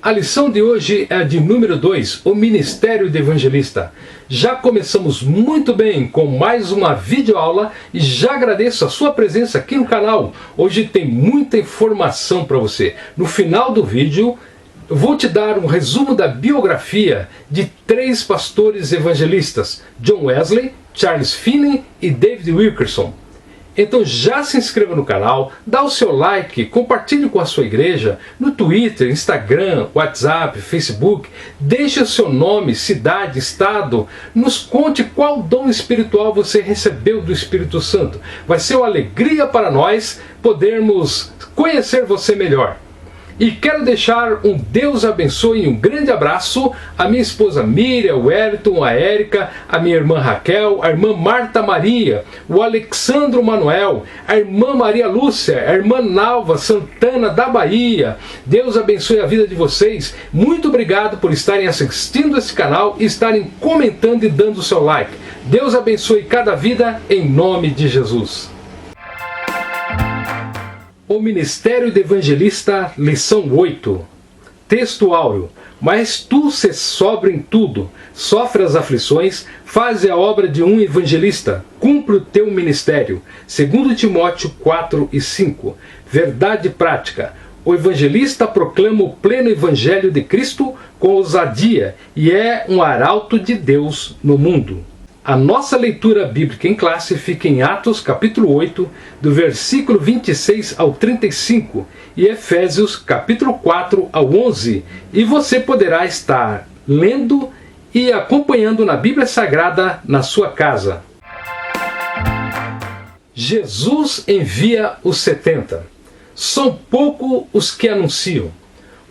A lição de hoje é a de número 2, o Ministério do Evangelista. Já começamos muito bem com mais uma videoaula e já agradeço a sua presença aqui no canal. Hoje tem muita informação para você. No final do vídeo, eu vou te dar um resumo da biografia de 3 pastores evangelistas, John Wesley, Charles Finney e David Wilkerson. Então já se inscreva no canal, dá o seu like, compartilhe com a sua igreja, no Twitter, Instagram, WhatsApp, Facebook, deixe o seu nome, cidade, estado, nos conte qual dom espiritual você recebeu do Espírito Santo. Vai ser uma alegria para nós podermos conhecer você melhor. E quero deixar um Deus abençoe e um grande abraço à minha esposa Miriam, o Wellington, a Érica, a minha irmã Raquel, a irmã Marta Maria, o Alexandro Manuel, a irmã Maria Lúcia, a irmã Nalva Santana da Bahia. Deus abençoe a vida de vocês. Muito obrigado por estarem assistindo esse canal e estarem comentando e dando o seu like. Deus abençoe cada vida em nome de Jesus. O Ministério do Evangelista, lição 8. Texto áureo. Mas tu se sobra em tudo, sofre as aflições, faze a obra de um evangelista, cumpre o teu ministério. 2 Timóteo 4 e 5. Verdade prática. O evangelista proclama o pleno evangelho de Cristo com ousadia e é um arauto de Deus no mundo. A nossa leitura bíblica em classe fica em Atos capítulo 8, do versículo 26 ao 35, e Efésios capítulo 4 ao 11, e você poderá estar lendo e acompanhando na Bíblia Sagrada na sua casa. Jesus envia os 70. São poucos os que anunciam,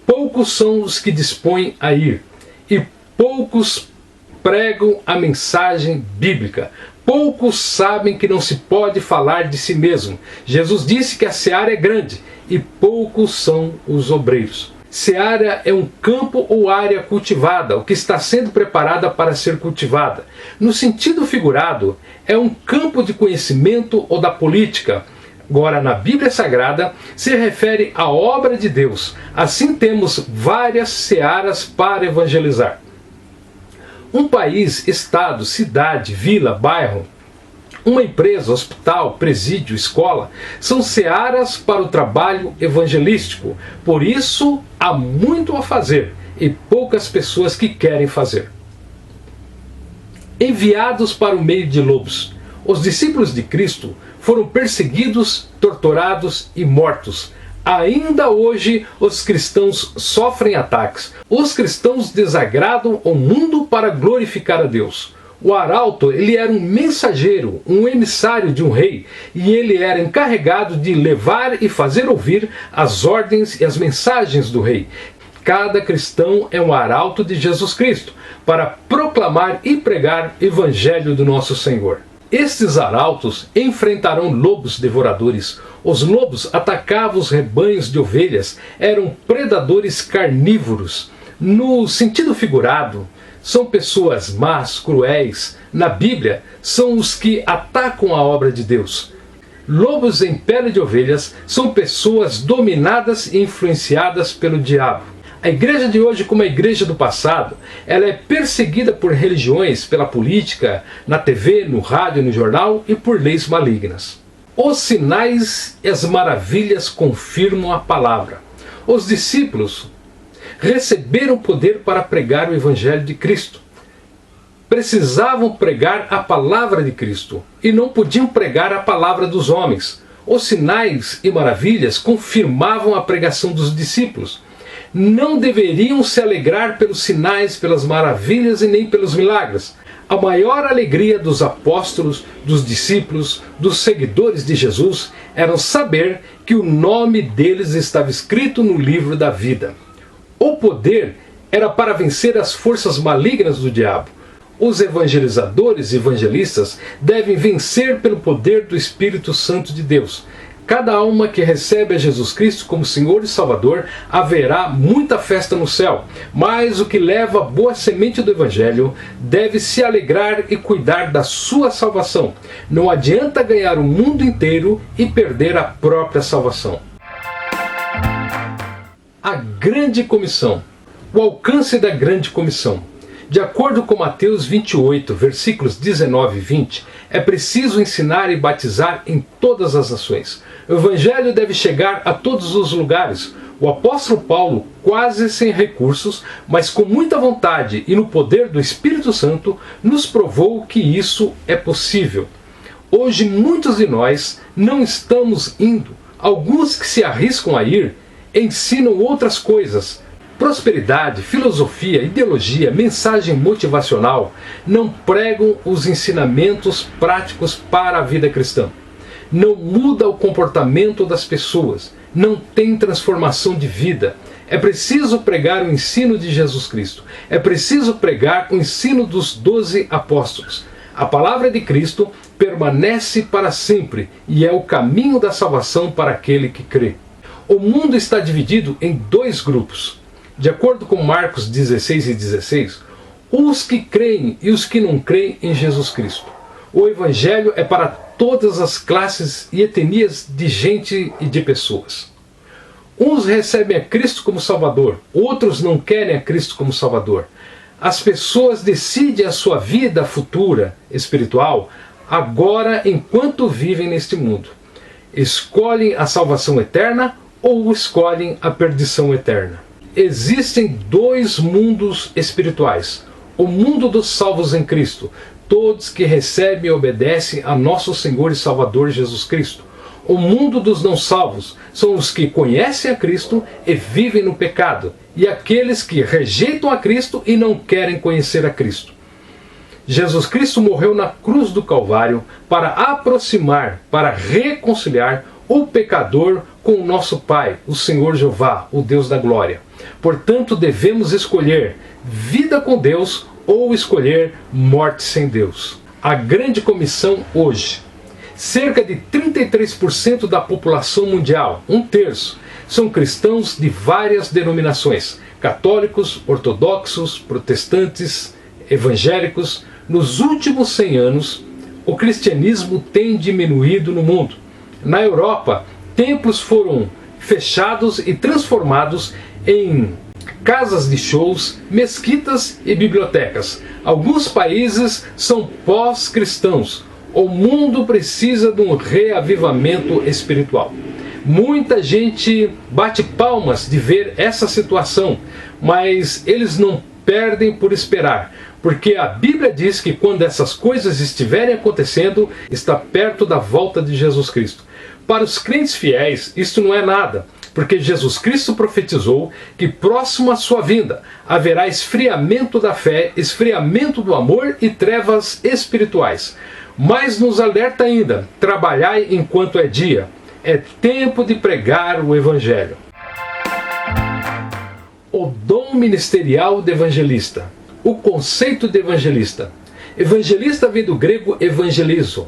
poucos são os que dispõem a ir, e poucos pregam a mensagem bíblica. Poucos sabem que não se pode falar de si mesmo. Jesus disse que a seara é grande e poucos são os obreiros. Seara é um campo ou área cultivada, o que está sendo preparada para ser cultivada. No sentido figurado, é um campo de conhecimento ou da política. Agora, na Bíblia Sagrada, se refere à obra de Deus. Assim temos várias searas para evangelizar. Um país, estado, cidade, vila, bairro, uma empresa, hospital, presídio, escola, são searas para o trabalho evangelístico. Por isso, há muito a fazer e poucas pessoas que querem fazer. Enviados para o meio de lobos. Os discípulos de Cristo foram perseguidos, torturados e mortos. Ainda hoje os cristãos sofrem ataques. Os cristãos desagradam o mundo para glorificar a Deus. O arauto, ele era um mensageiro, um emissário de um rei, e ele era encarregado de levar e fazer ouvir as ordens e as mensagens do rei. Cada cristão é um arauto de Jesus Cristo, para proclamar e pregar o evangelho do nosso Senhor. Estes arautos enfrentarão lobos devoradores. Os lobos atacavam os rebanhos de ovelhas, eram predadores carnívoros. No sentido figurado, são pessoas más, cruéis. Na Bíblia, são os que atacam a obra de Deus. Lobos em pele de ovelhas são pessoas dominadas e influenciadas pelo diabo. A igreja de hoje, como a igreja do passado, ela é perseguida por religiões, pela política, na TV, no rádio, no jornal e por leis malignas. Os sinais e as maravilhas confirmam a palavra. Os discípulos receberam poder para pregar o evangelho de Cristo. Precisavam pregar a palavra de Cristo e não podiam pregar a palavra dos homens. Os sinais e maravilhas confirmavam a pregação dos discípulos. Não deveriam se alegrar pelos sinais, pelas maravilhas e nem pelos milagres. A maior alegria dos apóstolos, dos discípulos, dos seguidores de Jesus era saber que o nome deles estava escrito no livro da vida. O poder era para vencer as forças malignas do diabo. Os evangelizadores e evangelistas devem vencer pelo poder do Espírito Santo de Deus. Cada alma que recebe a Jesus Cristo como Senhor e Salvador, haverá muita festa no céu. Mas o que leva a boa semente do Evangelho deve se alegrar e cuidar da sua salvação. Não adianta ganhar o mundo inteiro e perder a própria salvação. A grande comissão. O alcance da grande comissão. De acordo com Mateus 28, versículos 19 e 20, é preciso ensinar e batizar em todas as nações. O Evangelho deve chegar a todos os lugares. O apóstolo Paulo, quase sem recursos, mas com muita vontade e no poder do Espírito Santo, nos provou que isso é possível. Hoje muitos de nós não estamos indo. Alguns que se arriscam a ir ensinam outras coisas. Prosperidade, filosofia, ideologia, mensagem motivacional não pregam os ensinamentos práticos para a vida cristã. Não muda o comportamento das pessoas. Não tem transformação de vida. É preciso pregar o ensino de Jesus Cristo. É preciso pregar o ensino dos 12 apóstolos. A palavra de Cristo permanece para sempre e é o caminho da salvação para aquele que crê. O mundo está dividido em dois grupos. De acordo com Marcos 16 e 16, os que creem e os que não creem em Jesus Cristo. O Evangelho é para todas as classes e etnias de gente e de pessoas. Uns recebem a Cristo como Salvador, outros não querem a Cristo como Salvador. As pessoas decidem a sua vida futura espiritual agora enquanto vivem neste mundo. Escolhem a salvação eterna ou escolhem a perdição eterna. Existem dois mundos espirituais. O mundo dos salvos em Cristo, todos que recebem e obedecem a nosso Senhor e Salvador Jesus Cristo. O mundo dos não salvos são os que conhecem a Cristo e vivem no pecado, e aqueles que rejeitam a Cristo e não querem conhecer a Cristo. Jesus Cristo morreu na cruz do Calvário para aproximar, para reconciliar o pecador com o nosso Pai, o Senhor Jeová, o Deus da glória. Portanto, devemos escolher vida com Deus ou escolher morte sem Deus. A grande comissão hoje. Cerca de 33% da população mundial, um terço, são cristãos de várias denominações, católicos, ortodoxos, protestantes, evangélicos. Nos últimos 100 anos, o cristianismo tem diminuído no mundo. Na Europa, templos foram fechados e transformados em casas de shows, mesquitas e bibliotecas. Alguns países são pós-cristãos. O mundo precisa de um reavivamento espiritual. Muita gente bate palmas de ver essa situação, mas eles não perdem por esperar, porque a Bíblia diz que quando essas coisas estiverem acontecendo, está perto da volta de Jesus Cristo. Para os crentes fiéis, isto não é nada, porque Jesus Cristo profetizou que próximo à sua vinda haverá esfriamento da fé, esfriamento do amor e trevas espirituais. Mas nos alerta ainda, trabalhai enquanto é dia, é tempo de pregar o Evangelho. O dom ministerial de evangelista. O conceito de evangelista. Evangelista vem do grego evangelizo.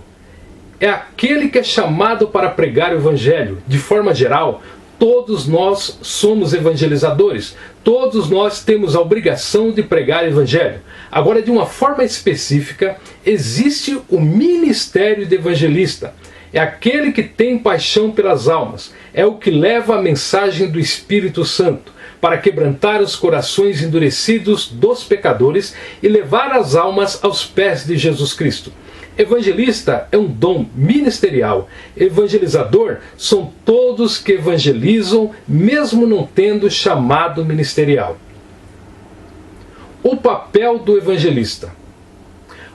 É aquele que é chamado para pregar o Evangelho. De forma geral, todos nós somos evangelizadores. Todos nós temos a obrigação de pregar o Evangelho. Agora, de uma forma específica, existe o ministério de evangelista. É aquele que tem paixão pelas almas. É o que leva a mensagem do Espírito Santo para quebrantar os corações endurecidos dos pecadores e levar as almas aos pés de Jesus Cristo. Evangelista é um dom ministerial. Evangelizador são todos que evangelizam, mesmo não tendo chamado ministerial. O papel do evangelista.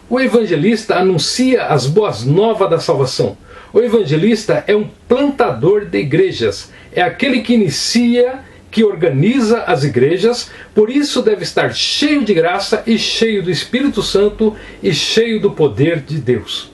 O evangelista anuncia as boas novas da salvação. O evangelista é um plantador de igrejas. É aquele que inicia, que organiza as igrejas, por isso deve estar cheio de graça e cheio do Espírito Santo e cheio do poder de Deus.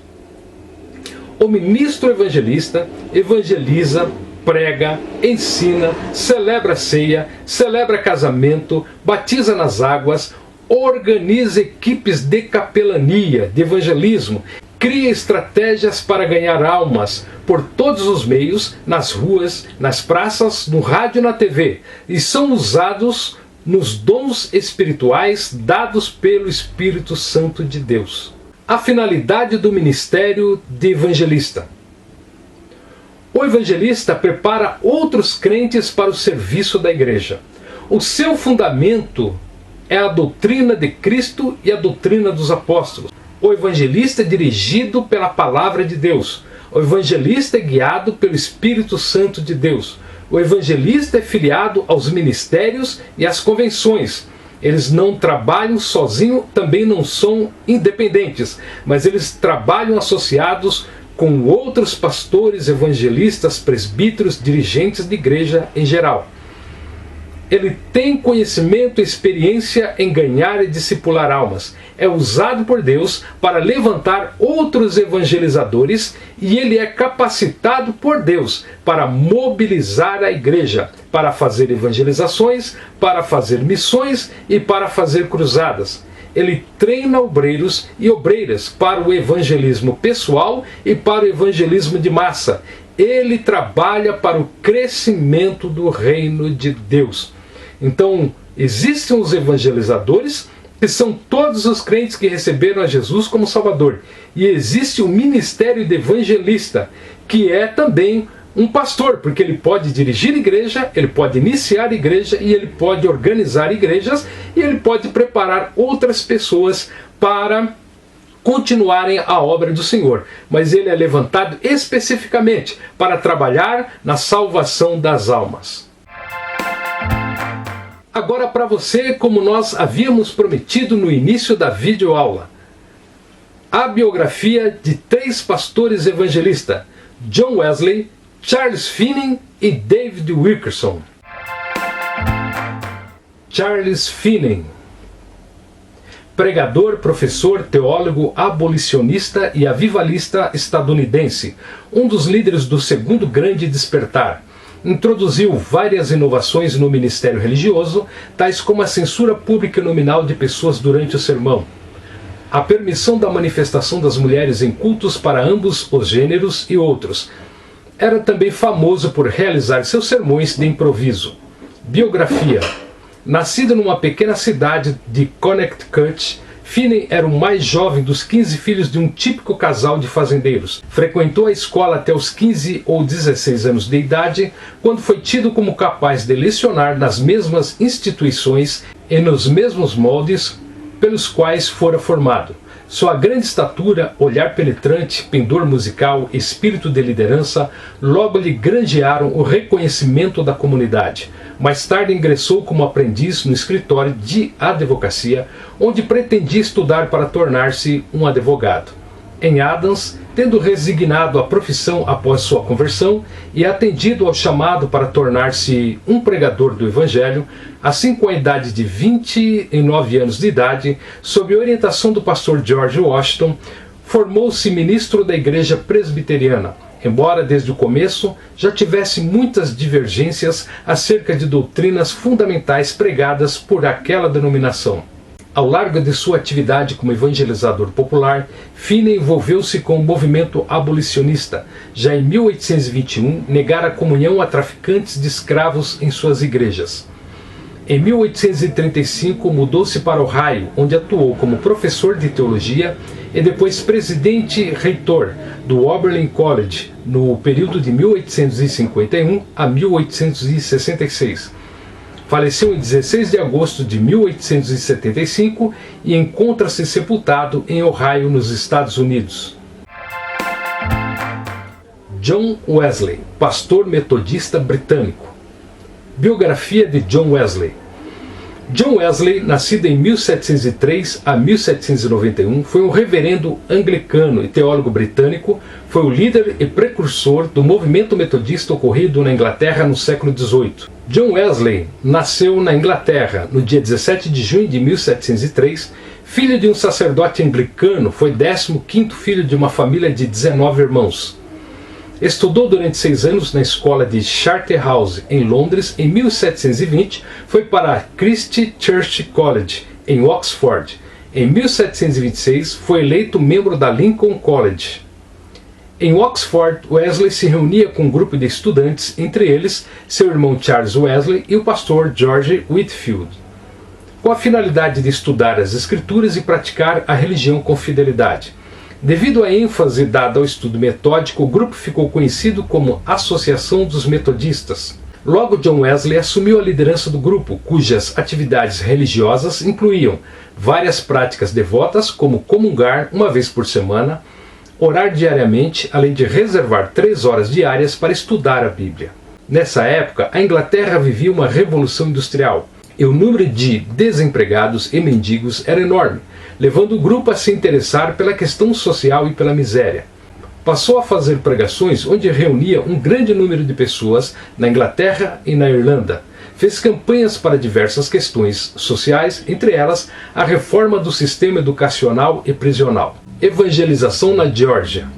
O ministro evangelista evangeliza, prega, ensina, celebra ceia, celebra casamento, batiza nas águas, organiza equipes de capelania, de evangelismo, cria estratégias para ganhar almas por todos os meios, nas ruas, nas praças, no rádio e na TV, e são usados nos dons espirituais dados pelo Espírito Santo de Deus. A finalidade do ministério de evangelista. O evangelista prepara outros crentes para o serviço da igreja. O seu fundamento é a doutrina de Cristo e a doutrina dos apóstolos. O evangelista é dirigido pela palavra de Deus. O evangelista é guiado pelo Espírito Santo de Deus. O evangelista é filiado aos ministérios e às convenções. Eles não trabalham sozinhos, também não são independentes, mas eles trabalham associados com outros pastores, evangelistas, presbíteros, dirigentes de igreja em geral. Ele tem conhecimento e experiência em ganhar e discipular almas. É usado por Deus para levantar outros evangelizadores e ele é capacitado por Deus para mobilizar a igreja, para fazer evangelizações, para fazer missões e para fazer cruzadas. Ele treina obreiros e obreiras para o evangelismo pessoal e para o evangelismo de massa. Ele trabalha para o crescimento do reino de Deus. Então, existem os evangelizadores, que são todos os crentes que receberam a Jesus como Salvador. E existe o ministério de evangelista, que é também um pastor, porque ele pode dirigir igreja, ele pode iniciar igreja, e ele pode organizar igrejas, e ele pode preparar outras pessoas para continuarem a obra do Senhor. Mas ele é levantado especificamente para trabalhar na salvação das almas. Agora para você, como nós havíamos prometido no início da videoaula, a biografia de 3 pastores evangelistas, John Wesley, Charles Finney e David Wilkerson. Charles Finney, pregador, professor, teólogo, abolicionista e avivalista estadunidense, um dos líderes do Segundo Grande Despertar. Introduziu várias inovações no ministério religioso, tais como a censura pública nominal de pessoas durante o sermão, a permissão da manifestação das mulheres em cultos para ambos os gêneros e outros. Era também famoso por realizar seus sermões de improviso. Biografia. Nascido numa pequena cidade de Connecticut, Finney era o mais jovem dos 15 filhos de um típico casal de fazendeiros. Frequentou a escola até os 15 ou 16 anos de idade, quando foi tido como capaz de lecionar nas mesmas instituições e nos mesmos moldes pelos quais fora formado. Sua grande estatura, olhar penetrante, pendor musical, espírito de liderança, logo lhe granjearam o reconhecimento da comunidade. Mais tarde ingressou como aprendiz no escritório de advocacia, onde pretendia estudar para tornar-se um advogado. Em Adams, tendo resignado à profissão após sua conversão e atendido ao chamado para tornar-se um pregador do Evangelho, assim com a idade de 29 anos de idade, sob orientação do pastor George Washington, formou-se ministro da Igreja Presbiteriana, embora desde o começo já tivesse muitas divergências acerca de doutrinas fundamentais pregadas por aquela denominação. Ao largo de sua atividade como evangelizador popular, Finney envolveu-se com o movimento abolicionista. Já em 1821, negara a comunhão a traficantes de escravos em suas igrejas. Em 1835, mudou-se para Ohio, onde atuou como professor de teologia e depois presidente-reitor do Oberlin College, no período de 1851 a 1866. Faleceu em 16 de agosto de 1875 e encontra-se sepultado em Ohio, nos Estados Unidos. John Wesley, pastor metodista britânico. Biografia de John Wesley. John Wesley, nascido em 1703 a 1791, foi um reverendo anglicano e teólogo britânico. Foi o líder e precursor do movimento metodista ocorrido na Inglaterra no século XVIII. John Wesley nasceu na Inglaterra no dia 17 de junho de 1703, filho de um sacerdote anglicano. Foi 15º filho de uma família de 19 irmãos. Estudou durante 6 anos na escola de Charterhouse, em Londres. Em 1720, foi para a Christ Church College, em Oxford. Em 1726, foi eleito membro da Lincoln College. Em Oxford, Wesley se reunia com um grupo de estudantes, entre eles seu irmão Charles Wesley e o pastor George Whitefield, com a finalidade de estudar as Escrituras e praticar a religião com fidelidade. Devido à ênfase dada ao estudo metódico, o grupo ficou conhecido como Associação dos Metodistas. Logo, John Wesley assumiu a liderança do grupo, cujas atividades religiosas incluíam várias práticas devotas, como comungar uma vez por semana, orar diariamente, além de reservar 3 horas diárias para estudar a Bíblia. Nessa época, a Inglaterra vivia uma revolução industrial, e o número de desempregados e mendigos era enorme, levando o grupo a se interessar pela questão social e pela miséria. Passou a fazer pregações onde reunia um grande número de pessoas na Inglaterra e na Irlanda. Fez campanhas para diversas questões sociais, entre elas a reforma do sistema educacional e prisional. Evangelização na Geórgia.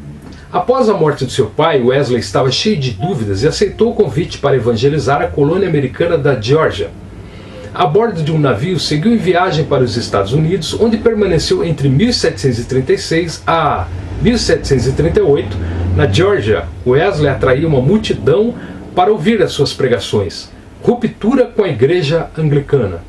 Após a morte de seu pai, Wesley estava cheio de dúvidas e aceitou o convite para evangelizar a colônia americana da Geórgia. A bordo de um navio, seguiu em viagem para os Estados Unidos, onde permaneceu entre 1736 a 1738. Na Geórgia, Wesley atraiu uma multidão para ouvir as suas pregações. Ruptura com a Igreja Anglicana.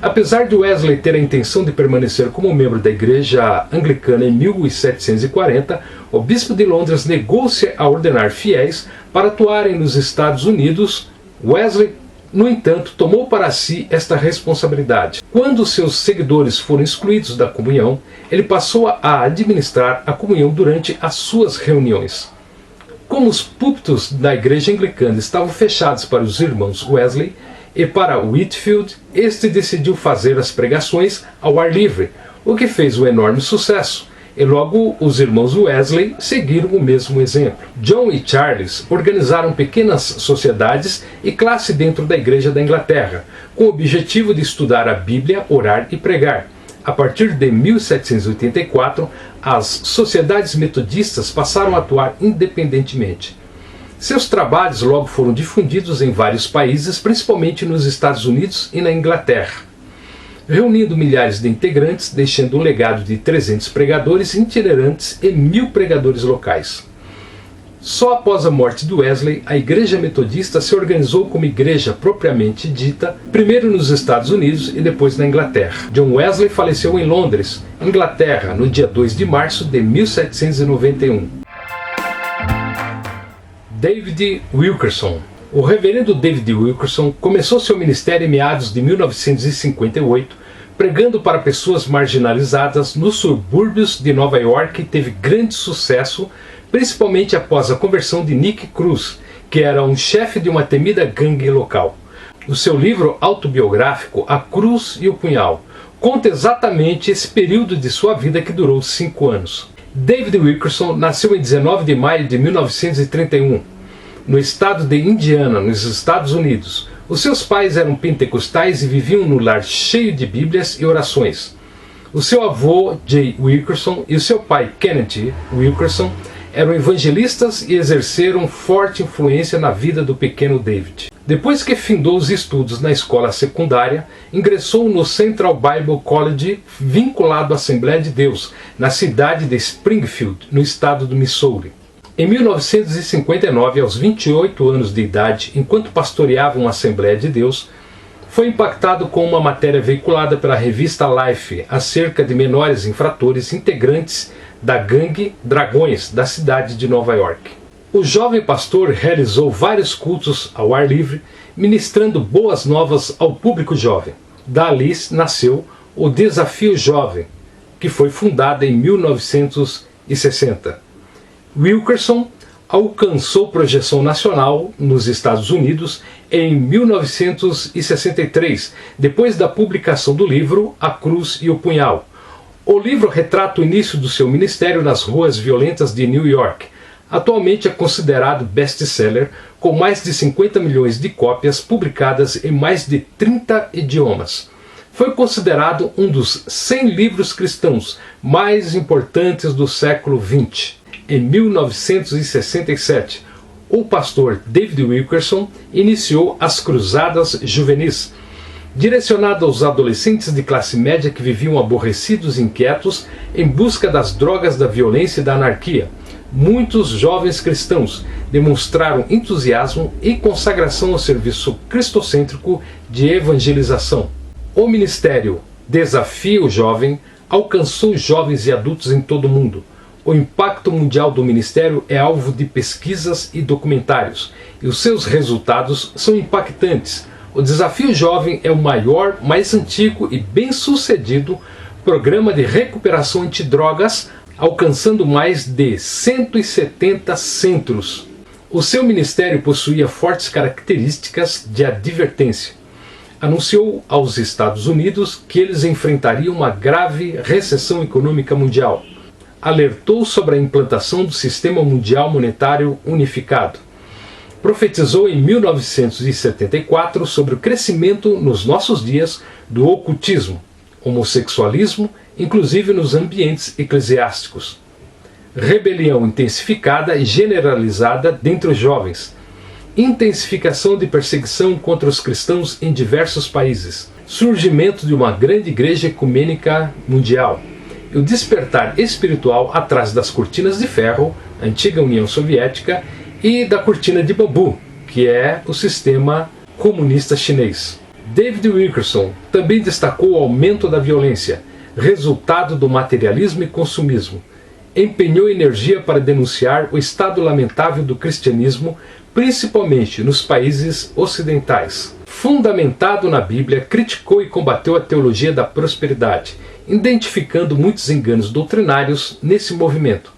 Apesar de Wesley ter a intenção de permanecer como membro da Igreja Anglicana em 1740, o bispo de Londres negou-se a ordenar fiéis para atuarem nos Estados Unidos. Wesley, no entanto, tomou para si esta responsabilidade. Quando seus seguidores foram excluídos da comunhão, ele passou a administrar a comunhão durante as suas reuniões. Como os púlpitos da igreja anglicana estavam fechados para os irmãos Wesley e para Whitefield, este decidiu fazer as pregações ao ar livre, o que fez um enorme sucesso. E logo os irmãos Wesley seguiram o mesmo exemplo. John e Charles organizaram pequenas sociedades e classe dentro da Igreja da Inglaterra, com o objetivo de estudar a Bíblia, orar e pregar. A partir de 1784, as sociedades metodistas passaram a atuar independentemente. Seus trabalhos logo foram difundidos em vários países, principalmente nos Estados Unidos e na Inglaterra, reunindo milhares de integrantes, deixando um legado de 300 pregadores itinerantes e 1000 pregadores locais. Só após a morte de Wesley, a Igreja Metodista se organizou como igreja propriamente dita, primeiro nos Estados Unidos e depois na Inglaterra. John Wesley faleceu em Londres, Inglaterra, no dia 2 de março de 1791. David Wilkerson. O reverendo David Wilkerson começou seu ministério em meados de 1958, pregando para pessoas marginalizadas nos subúrbios de Nova York, e teve grande sucesso, principalmente após a conversão de Nick Cruz, que era um chefe de uma temida gangue local. O seu livro autobiográfico, A Cruz e o Punhal, conta exatamente esse período de sua vida que durou 5 anos. David Wilkerson nasceu em 19 de maio de 1931, no estado de Indiana, nos Estados Unidos. Os seus pais eram pentecostais e viviam no lar cheio de bíblias e orações. O seu avô, J. Wilkerson, e o seu pai, Kenneth Wilkerson, eram evangelistas e exerceram forte influência na vida do pequeno David. Depois que findou os estudos na escola secundária, ingressou no Central Bible College, vinculado à Assembleia de Deus, na cidade de Springfield, no estado do Missouri. Em 1959, aos 28 anos de idade, enquanto pastoreava uma Assembleia de Deus, foi impactado com uma matéria veiculada pela revista Life acerca de menores infratores integrantes da gangue Dragões da cidade de Nova York. O jovem pastor realizou vários cultos ao ar livre, ministrando boas novas ao público jovem. Dali nasceu o Desafio Jovem, que foi fundado em 1960. Wilkerson alcançou projeção nacional nos Estados Unidos em 1963, depois da publicação do livro A Cruz e o Punhal. O livro retrata o início do seu ministério nas ruas violentas de New York. Atualmente é considerado best-seller, com mais de 50 milhões de cópias publicadas em mais de 30 idiomas. Foi considerado um dos 100 livros cristãos mais importantes do século XX. Em 1967, o pastor David Wilkerson iniciou as Cruzadas Juvenis, direcionado aos adolescentes de classe média que viviam aborrecidos e inquietos em busca das drogas, da violência e da anarquia. Muitos jovens cristãos demonstraram entusiasmo e consagração ao serviço cristocêntrico de evangelização. O ministério Desafio Jovem alcançou jovens e adultos em todo o mundo. O impacto mundial do ministério é alvo de pesquisas e documentários, e os seus resultados são impactantes. O Desafio Jovem é o maior, mais antigo e bem-sucedido programa de recuperação antidrogas, alcançando mais de 170 centros. O seu ministério possuía fortes características de advertência. Anunciou aos Estados Unidos que eles enfrentariam uma grave recessão econômica mundial. Alertou sobre a implantação do Sistema Mundial Monetário Unificado. Profetizou em 1974 sobre o crescimento nos nossos dias do ocultismo, homossexualismo, inclusive nos ambientes eclesiásticos. Rebelião intensificada e generalizada dentre os jovens. Intensificação de perseguição contra os cristãos em diversos países. Surgimento de uma grande igreja ecumênica mundial. E o despertar espiritual atrás das cortinas de ferro, antiga União Soviética, e da cortina de bambu, que é o sistema comunista chinês. David Wilkerson também destacou o aumento da violência, resultado do materialismo e consumismo. Empenhou energia para denunciar o estado lamentável do cristianismo, principalmente nos países ocidentais. Fundamentado na Bíblia, criticou e combateu a teologia da prosperidade, identificando muitos enganos doutrinários nesse movimento.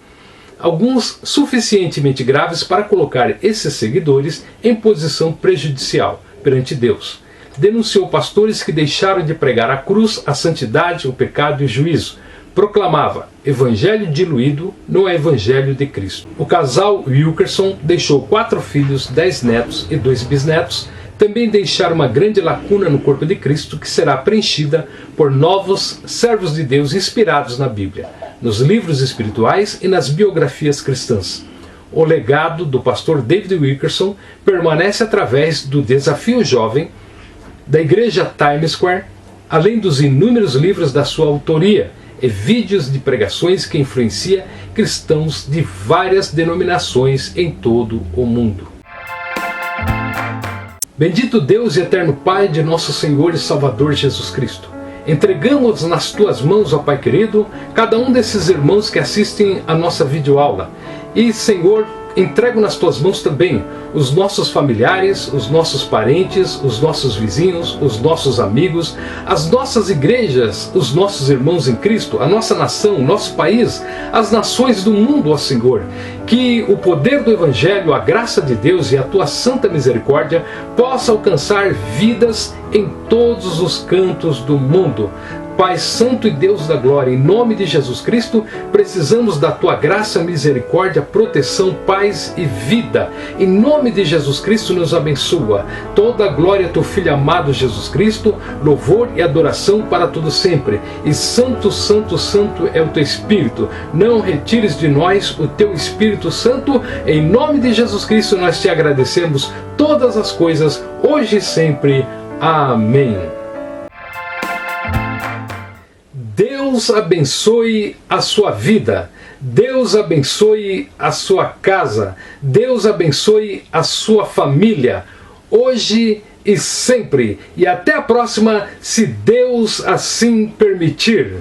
Alguns suficientemente graves para colocar esses seguidores em posição prejudicial perante Deus. Denunciou pastores que deixaram de pregar a cruz, a santidade, o pecado e o juízo. Proclamava: evangelho diluído no evangelho de Cristo. O casal Wilkerson deixou 4 filhos, 10 netos e 2 bisnetos. Também deixaram uma grande lacuna no corpo de Cristo que será preenchida por novos servos de Deus inspirados na Bíblia, nos livros espirituais e nas biografias cristãs. O legado do pastor David Wilkerson permanece através do Desafio Jovem, da Igreja Times Square, além dos inúmeros livros da sua autoria e vídeos de pregações que influencia cristãos de várias denominações em todo o mundo. Bendito Deus e eterno Pai de nosso Senhor e Salvador Jesus Cristo, entregamos nas Tuas mãos, ó Pai querido, cada um desses irmãos que assistem a nossa videoaula. E, Senhor, entrego nas Tuas mãos também os nossos familiares, os nossos parentes, os nossos vizinhos, os nossos amigos, as nossas igrejas, os nossos irmãos em Cristo, a nossa nação, o nosso país, as nações do mundo, ó Senhor. Que o poder do Evangelho, a graça de Deus e a Tua santa misericórdia possa alcançar vidas em todos os cantos do mundo. Pai Santo e Deus da Glória, em nome de Jesus Cristo, precisamos da Tua graça, misericórdia, proteção, paz e vida. Em nome de Jesus Cristo, nos abençoa. Toda a glória a Teu Filho amado Jesus Cristo, louvor e adoração para todo sempre. E santo, santo, santo é o Teu Espírito. Não retires de nós o Teu Espírito Santo. Em nome de Jesus Cristo, nós Te agradecemos todas as coisas, hoje e sempre. Amém. Deus abençoe a sua vida, Deus abençoe a sua casa, Deus abençoe a sua família, hoje e sempre. E até a próxima, se Deus assim permitir.